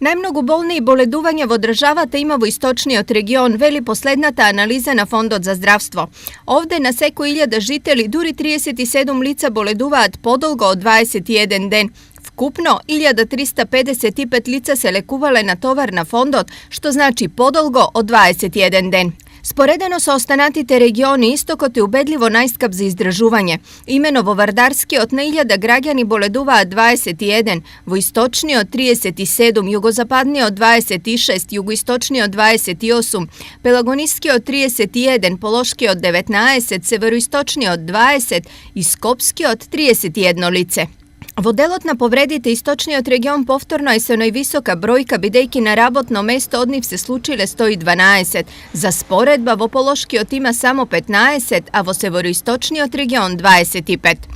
Najmnogo bolniji boleduvanja во државата има во источниот регион, вели последната анализа на Фондот за здравство. Овде на секој 1000 жители дури 37 лица боледуваат подолго од 21 ден. Вкупно 1355 лица се лекувале на товар на фондот, што значи подолго од 21 ден. Споредено со останатите региони, истокот е убедливо најскап за издржување. Имено во Вардарскиот на 1000 граѓани боледуваат 21, во источниот 37, југозападниот 26, југоисточниот 28, пелагонискиот 31, полошкиот 19, североисточниот 20 и скопскиот 31 лице. Во делот на повредите источниот регион повторно е со највисока бројка, бидејќи на работно место од нив се случиле 112. За споредба во полошкиот има само 15, а во североисточниот регион 25.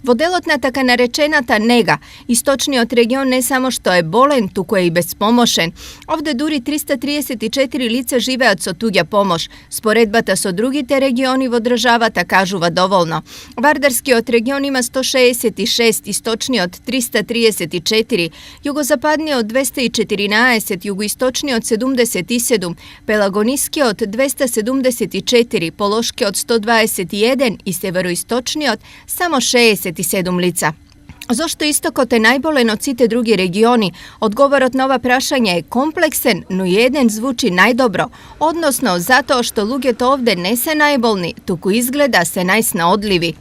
Во делот на така наречената нега, источниот регион не само што е болен, туку е и безпомошен. Овде дури 334 лица живеат со туѓа помош. Споредбата со другите региони во државата кажува доволно. Вардарскиот регион има 166, источниот 334, југозападниот 214, југоисточниот 77, пелагонискиот 274, полошкиот 121 и североисточниот само 67 лица. Зошто истокот е најболен од сите други региони? Одговорот на ова прашање е комплексен, но и еден звучи најдобро, односно затоа што луѓето овде не се најболни, туку изгледа се најснаодливи.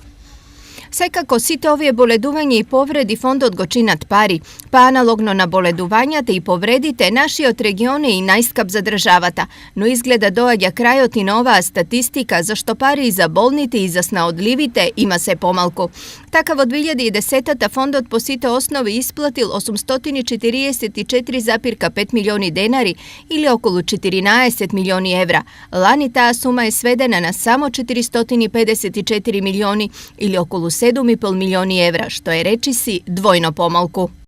Секако сите овие боледувања и повреди фондот го чинат пари, па аналогно на боледувањата и повредите, нашиот регион е и најскап за државата, но изгледа доаѓа крајот и на оваа статистика, зашто пари и за болните и за снаодливите има се помалку. Така во 2010-та фондот по сите основи исплатил 844,5 милиони денари или околу 14 милиони евра. Лани таа сума е сведена на само 454 милиони или околу 7,5 милиони евра, што е речиси двојно помалку.